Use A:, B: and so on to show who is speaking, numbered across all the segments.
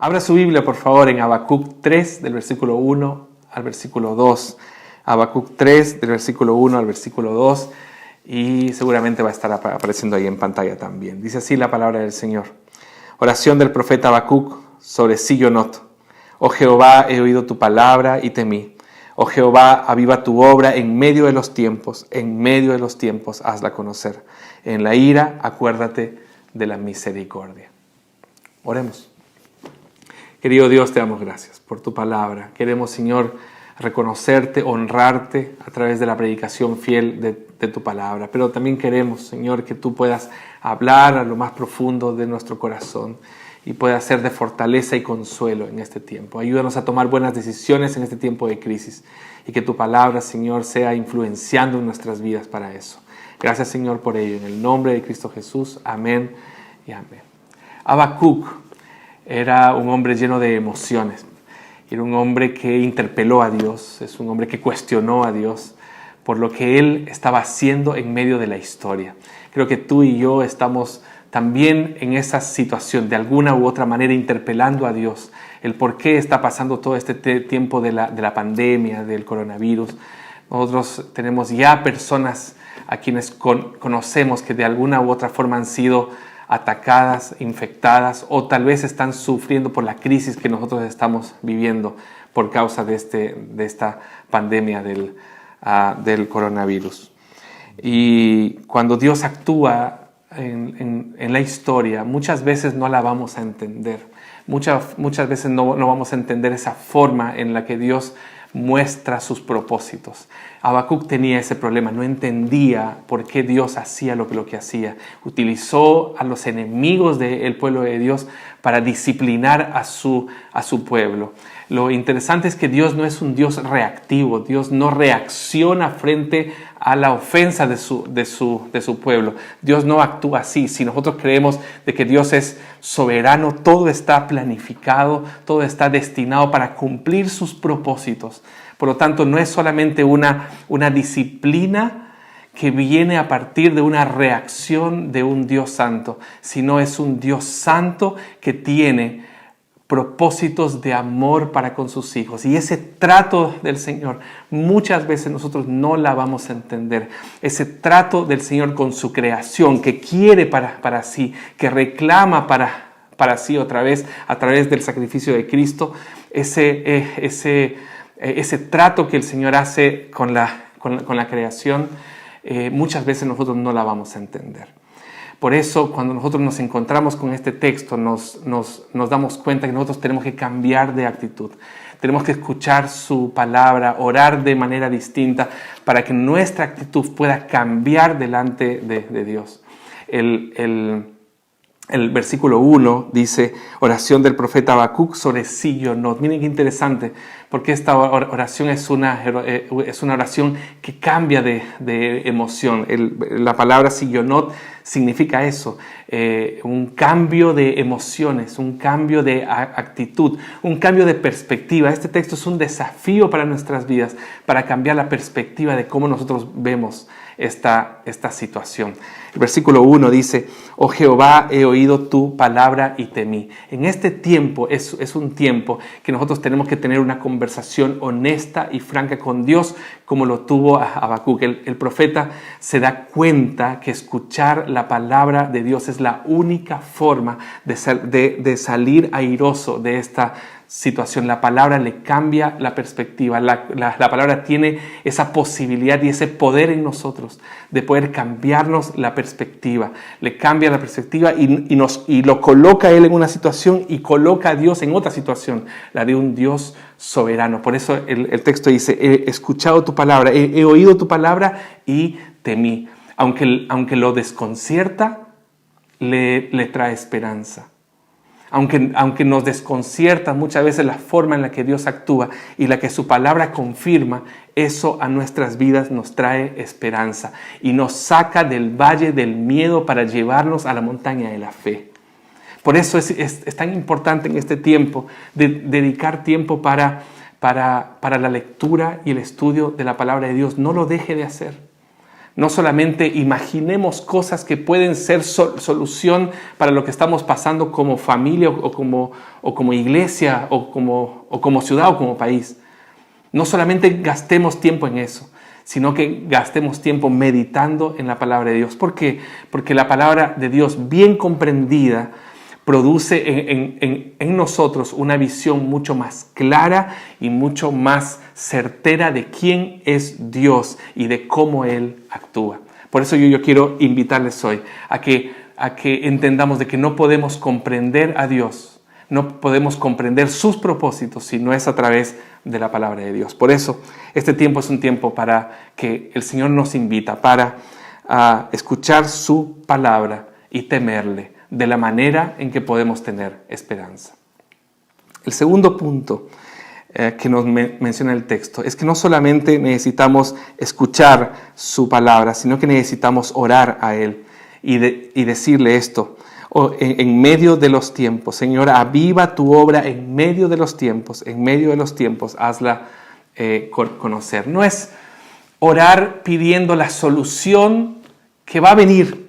A: Abra su Biblia, por favor, en Habacuc 3, del versículo 1 al versículo 2. Habacuc 3, del versículo 1 al versículo 2. Y seguramente va a estar apareciendo ahí en pantalla también. Dice así la palabra del Señor. Oración del profeta Habacuc sobre Sillonot. Oh Jehová, he oído tu palabra y temí. Oh Jehová, aviva tu obra en medio de los tiempos hazla conocer. En la ira, acuérdate de la misericordia. Oremos. Querido Dios, te damos gracias por tu palabra. Queremos, Señor, reconocerte, honrarte a través de la predicación fiel de tu palabra. Pero también queremos, Señor, que tú puedas hablar a lo más profundo de nuestro corazón y puedas ser de fortaleza y consuelo en este tiempo. Ayúdanos a tomar buenas decisiones en este tiempo de crisis y que tu palabra, Señor, sea influenciando en nuestras vidas para eso. Gracias, Señor, por ello. En el nombre de Cristo Jesús. Amén y amén. Habacuc era un hombre lleno de emociones. Era un hombre que interpeló a Dios. Es un hombre que cuestionó a Dios por lo que él estaba haciendo en medio de la historia. Creo que tú y yo estamos también en esa situación, de alguna u otra manera interpelando a Dios. El por qué está pasando todo este tiempo de la pandemia, del coronavirus. Nosotros tenemos ya personas a quienes conocemos que de alguna u otra forma han sido atacadas, infectadas o tal vez están sufriendo por la crisis que nosotros estamos viviendo por causa de esta pandemia del coronavirus. Y cuando Dios actúa en la historia, muchas veces no la vamos a entender. Muchas veces no vamos a entender esa forma en la que Dios muestra sus propósitos. Habacuc tenía ese problema, no entendía por qué Dios hacía lo que hacía. Utilizó a los enemigos del pueblo de Dios para disciplinar a su pueblo. Lo interesante es que Dios no es un Dios reactivo. Dios no reacciona frente a la ofensa de su pueblo. Dios no actúa así. Si nosotros creemos de que Dios es soberano, todo está planificado, todo está destinado para cumplir sus propósitos. Por lo tanto, no es solamente una disciplina que viene a partir de una reacción de un Dios santo, sino es un Dios santo que tiene propósitos de amor para con sus hijos. Y ese trato del Señor, muchas veces nosotros no la vamos a entender. Ese trato del Señor con su creación, que quiere para sí, que reclama para sí otra vez, a través del sacrificio de Cristo, ese trato que el Señor hace con la creación, muchas veces nosotros no la vamos a entender. Por eso, cuando nosotros nos encontramos con este texto, nos damos cuenta que nosotros tenemos que cambiar de actitud. Tenemos que escuchar su palabra, orar de manera distinta para que nuestra actitud pueda cambiar delante de Dios. El versículo 1 dice, oración del profeta Habacuc sobre Sillonot. Miren qué interesante, porque esta oración es una oración que cambia de emoción. La palabra Sillonot significa eso, un cambio de emociones, un cambio de actitud, un cambio de perspectiva. Este texto es un desafío para nuestras vidas, para cambiar la perspectiva de cómo nosotros vemos esta situación. El versículo 1 dice, oh Jehová, he oído tu palabra y temí. En este tiempo es un tiempo que nosotros tenemos que tener una conversación honesta y franca con Dios, como lo tuvo Habacuc. El profeta se da cuenta que escuchar la palabra de Dios es la única forma de salir airoso de esta situación. La palabra le cambia la perspectiva. La palabra tiene esa posibilidad y ese poder en nosotros de poder cambiarnos la perspectiva. Le cambia la perspectiva y lo coloca Él en una situación y coloca a Dios en otra situación, la de un Dios soberano. Por eso el texto dice, he escuchado tu palabra, he oído tu palabra y temí. Aunque lo desconcierta, le trae esperanza. Aunque nos desconcierta muchas veces la forma en la que Dios actúa y la que su palabra confirma, eso a nuestras vidas nos trae esperanza y nos saca del valle del miedo para llevarnos a la montaña de la fe. Por eso es tan importante en este tiempo dedicar tiempo para la lectura y el estudio de la palabra de Dios. No lo deje de hacer. No solamente imaginemos cosas que pueden ser solución para lo que estamos pasando como familia o como iglesia o como ciudad o como país. No solamente gastemos tiempo en eso, sino que gastemos tiempo meditando en la palabra de Dios. ¿Por qué? Porque la palabra de Dios bien comprendida produce en nosotros una visión mucho más clara y mucho más certera de quién es Dios y de cómo Él actúa. Por eso yo quiero invitarles hoy a que entendamos de que no podemos comprender a Dios, no podemos comprender sus propósitos si no es a través de la palabra de Dios. Por eso este tiempo es un tiempo para que el Señor nos invita para escuchar su palabra y temerle de la manera en que podemos tener esperanza. El segundo punto que nos menciona el texto es que no solamente necesitamos escuchar su palabra, sino que necesitamos orar a Él y decirle esto en medio de los tiempos. Señor, aviva tu obra en medio de los tiempos, hazla conocer. No es orar pidiendo la solución que va a venir,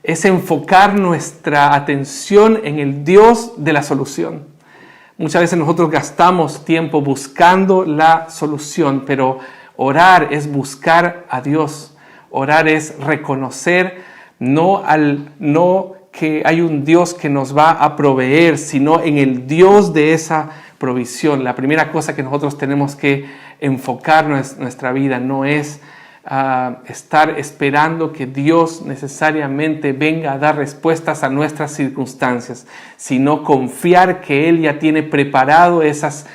A: es enfocar nuestra atención en el Dios de la solución. Muchas veces nosotros gastamos tiempo buscando la solución, pero orar es buscar a Dios. Orar es reconocer no que hay un Dios que nos va a proveer, sino en el Dios de esa provisión. La primera cosa que nosotros tenemos que enfocar nuestra vida no es estar esperando que Dios necesariamente venga a dar respuestas a nuestras circunstancias, sino confiar que Él ya tiene preparado esas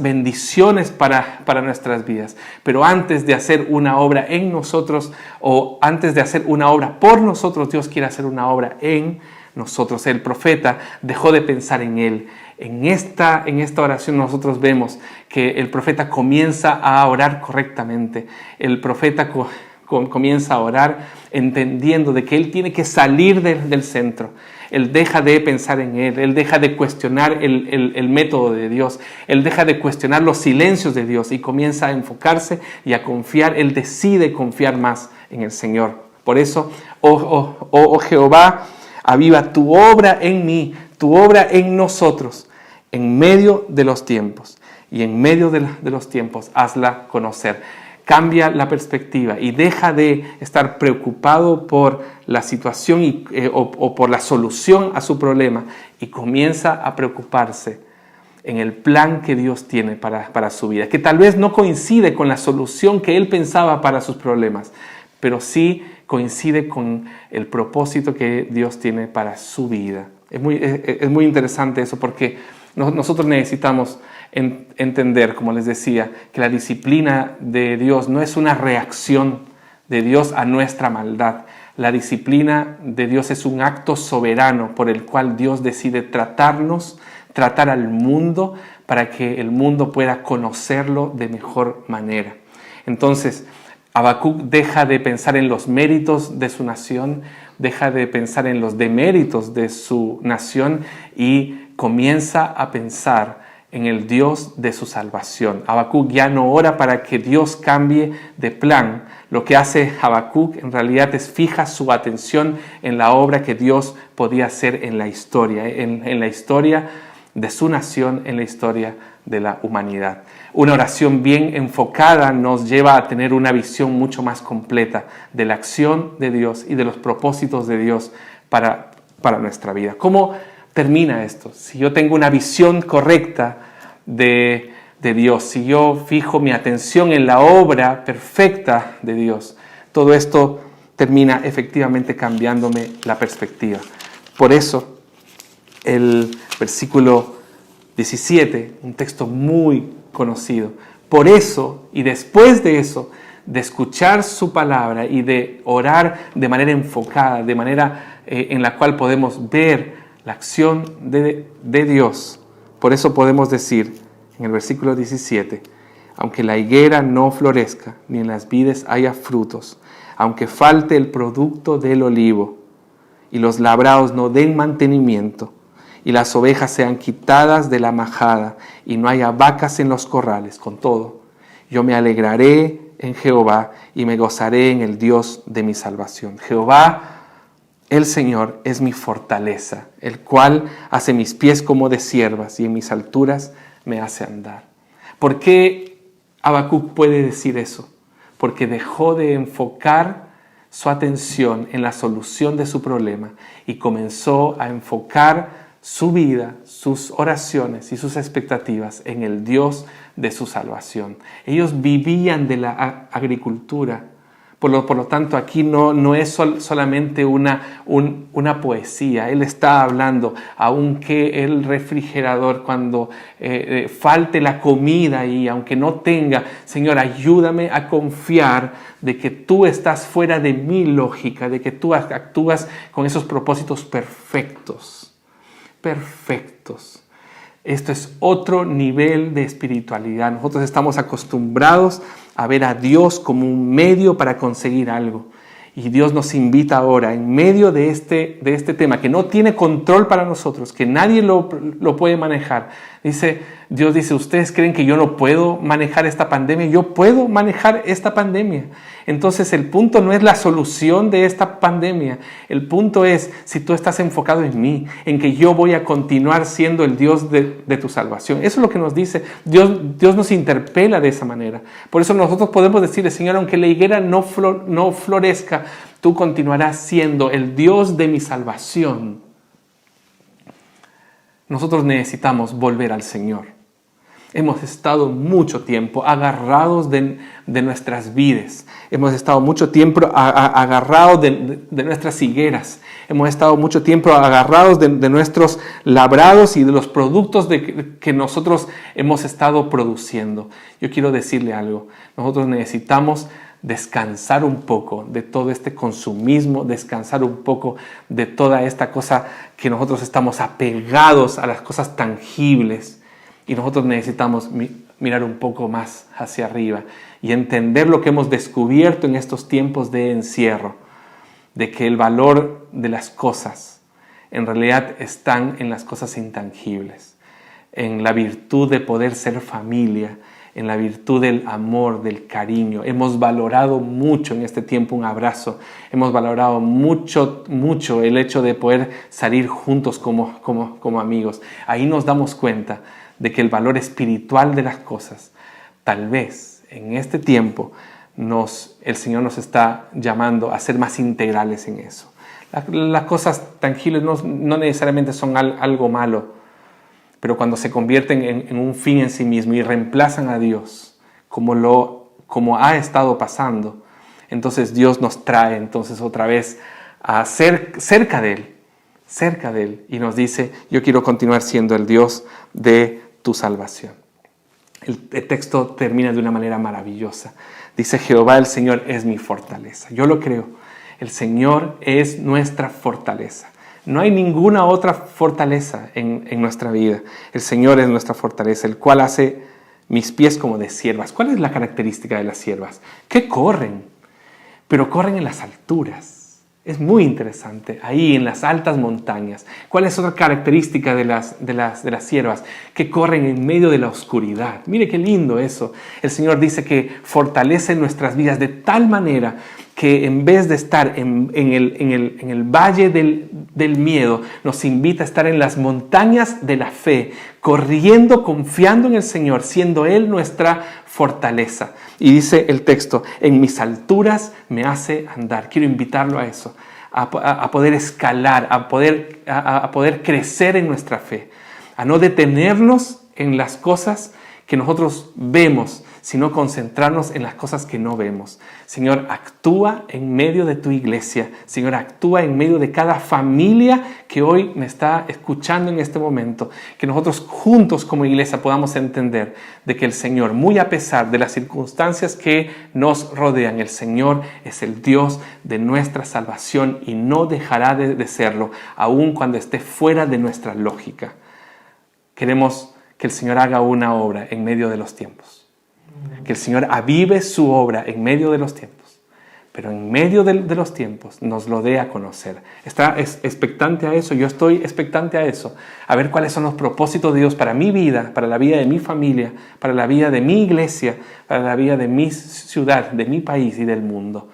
A: bendiciones para nuestras vidas. Pero antes de hacer una obra en nosotros o antes de hacer una obra por nosotros, Dios quiere hacer una obra en nosotros. El profeta dejó de pensar en Él. En esta oración nosotros vemos que el profeta comienza a orar correctamente. El profeta comienza a orar entendiendo de que él tiene que salir del centro. Él deja de pensar en él deja de cuestionar el método de Dios, él deja de cuestionar los silencios de Dios y comienza a enfocarse y a confiar. Él decide confiar más en el Señor. Por eso, oh Jehová, aviva tu obra en mí, tu obra en nosotros, en medio de los tiempos. Y en medio de los tiempos, hazla conocer. Cambia la perspectiva y deja de estar preocupado por la situación o por la solución a su problema y comienza a preocuparse en el plan que Dios tiene para su vida, que tal vez no coincide con la solución que él pensaba para sus problemas, pero sí coincide con el propósito que Dios tiene para su vida. Es muy interesante eso, porque nosotros necesitamos entender, como les decía, que la disciplina de Dios no es una reacción de Dios a nuestra maldad. La disciplina de Dios es un acto soberano por el cual Dios decide tratar al mundo para que el mundo pueda conocerlo de mejor manera. Entonces, Habacuc deja de pensar en los méritos de su nación, deja de pensar en los deméritos de su nación y comienza a pensar en el Dios de su salvación. Habacuc ya no ora para que Dios cambie de plan. Lo que hace Habacuc en realidad es fija su atención en la obra que Dios podía hacer en la historia, en la historia de su nación, en la historia de la humanidad. Una oración bien enfocada nos lleva a tener una visión mucho más completa de la acción de Dios y de los propósitos de Dios para nuestra vida. ¿Cómo termina esto? Si yo tengo una visión correcta de Dios, si yo fijo mi atención en la obra perfecta de Dios, todo esto termina efectivamente cambiándome la perspectiva. Por eso, el versículo 17, un texto muy conocido. Por eso, y después de eso, de escuchar su palabra y de orar de manera enfocada, de manera en la cual podemos ver la acción de Dios. Por eso podemos decir en el versículo 17, aunque la higuera no florezca, ni en las vides haya frutos, aunque falte el producto del olivo, y los labrados no den mantenimiento, y las ovejas sean quitadas de la majada, y no haya vacas en los corrales, con todo, yo me alegraré en Jehová y me gozaré en el Dios de mi salvación. Jehová, el Señor, es mi fortaleza, el cual hace mis pies como de ciervas y en mis alturas me hace andar. ¿Por qué Habacuc puede decir eso? Porque dejó de enfocar su atención en la solución de su problema y comenzó a enfocar su vida, sus oraciones y sus expectativas en el Dios de su salvación. Ellos vivían de la agricultura. Por lo tanto, aquí no es solamente una poesía. Él está hablando, aunque el refrigerador, cuando falte la comida y aunque no tenga, Señor, ayúdame a confiar de que tú estás fuera de mi lógica, de que tú actúas con esos propósitos perfectos. Perfectos. Esto es otro nivel de espiritualidad. Nosotros estamos acostumbrados a ver a Dios como un medio para conseguir algo. Y Dios nos invita ahora, en medio de este tema, que no tiene control para nosotros, que nadie lo puede manejar. Dios dice, ¿ustedes creen que yo no puedo manejar esta pandemia? Yo puedo manejar esta pandemia. Entonces el punto no es la solución de esta pandemia. El punto es si tú estás enfocado en mí, en que yo voy a continuar siendo el Dios de tu salvación. Eso es lo que nos dice. Dios nos interpela de esa manera. Por eso nosotros podemos decirle, Señor, aunque la higuera no florezca, tú continuarás siendo el Dios de mi salvación. Nosotros necesitamos volver al Señor. Hemos estado mucho tiempo agarrados de nuestras vides. Hemos estado mucho tiempo agarrados de nuestras higueras. Hemos estado mucho tiempo agarrados de nuestros labrados y de los productos que nosotros hemos estado produciendo. Yo quiero decirle algo. Nosotros necesitamos descansar un poco de todo este consumismo, descansar un poco de toda esta cosa que nosotros estamos apegados a las cosas tangibles. Y nosotros necesitamos mirar un poco más hacia arriba y entender lo que hemos descubierto en estos tiempos de encierro, de que el valor de las cosas en realidad están en las cosas intangibles, en la virtud de poder ser familia, en la virtud del amor, del cariño. Hemos valorado mucho en este tiempo un abrazo, hemos valorado mucho el hecho de poder salir juntos como amigos. Ahí nos damos cuenta de que el valor espiritual de las cosas, tal vez en este tiempo, el Señor nos está llamando a ser más integrales en eso. Las cosas tangibles no necesariamente son algo malo, pero cuando se convierten en un fin en sí mismo y reemplazan a Dios, como ha estado pasando, entonces Dios nos trae entonces otra vez a ser cerca de Él, y nos dice, yo quiero continuar siendo el Dios de tu salvación. El texto termina de una manera maravillosa. Dice, Jehová el Señor es mi fortaleza. Yo lo creo. El Señor es nuestra fortaleza. No hay ninguna otra fortaleza en nuestra vida. El Señor es nuestra fortaleza, el cual hace mis pies como de ciervas. ¿Cuál es la característica de las ciervas? Que corren, pero corren en las alturas. Es muy interesante, ahí en las altas montañas. ¿Cuál es otra característica de las ciervas? Que corren en medio de la oscuridad. Mire qué lindo eso. El Señor dice que fortalece nuestras vidas de tal manera que en vez de estar en el valle del miedo, nos invita a estar en las montañas de la fe, corriendo, confiando en el Señor, siendo Él nuestra fortaleza. Y dice el texto, en mis alturas me hace andar. Quiero invitarlo a eso, a poder escalar, a poder crecer en nuestra fe, a no detenernos en las cosas que nosotros vemos, sino concentrarnos en las cosas que no vemos. Señor, actúa en medio de tu iglesia. Señor, actúa en medio de cada familia que hoy me está escuchando en este momento. Que nosotros juntos como iglesia podamos entender de que el Señor, muy a pesar de las circunstancias que nos rodean, el Señor es el Dios de nuestra salvación y no dejará de serlo, aun cuando esté fuera de nuestra lógica. Queremos que el Señor haga una obra en medio de los tiempos. Que el Señor avive su obra en medio de los tiempos. pero en medio de los tiempos nos lo dé a conocer. ¿Está expectante a eso? Yo estoy expectante a eso, a ver cuáles son los propósitos de Dios para mi vida, para la vida de mi familia, para la vida de mi iglesia, para la vida de mi ciudad, de mi país y del mundo.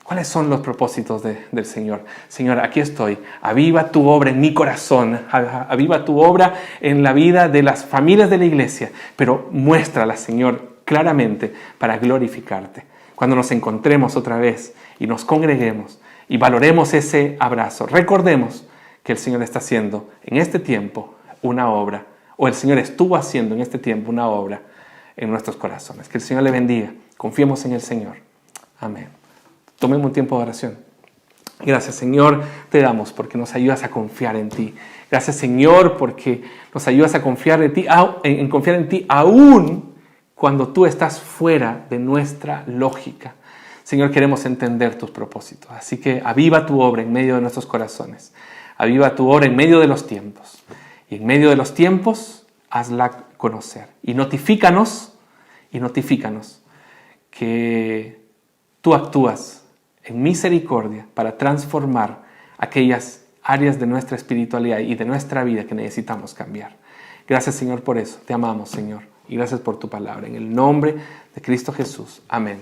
A: ¿Cuáles son los propósitos del Señor? Señor, aquí estoy. Aviva tu obra en mi corazón. Aviva tu obra en la vida de las familias de la iglesia. Pero muéstrala, Señor, claramente para glorificarte. Cuando nos encontremos otra vez y nos congreguemos y valoremos ese abrazo, recordemos que el Señor está haciendo en este tiempo una obra, o el Señor estuvo haciendo en este tiempo una obra en nuestros corazones. Que el Señor le bendiga. Confiemos en el Señor. Amén. Tomemos un tiempo de oración. Gracias, Señor, te damos porque nos ayudas a confiar en ti. Gracias, Señor, porque nos ayudas a confiar en ti aún cuando tú estás fuera de nuestra lógica. Señor, queremos entender tus propósitos. Así que aviva tu obra en medio de nuestros corazones. Aviva tu obra en medio de los tiempos. Y en medio de los tiempos, hazla conocer. Y notifícanos que tú actúas en misericordia para transformar aquellas áreas de nuestra espiritualidad y de nuestra vida que necesitamos cambiar. Gracias, Señor, por eso. Te amamos, Señor. Y gracias por tu palabra. En el nombre de Cristo Jesús. Amén.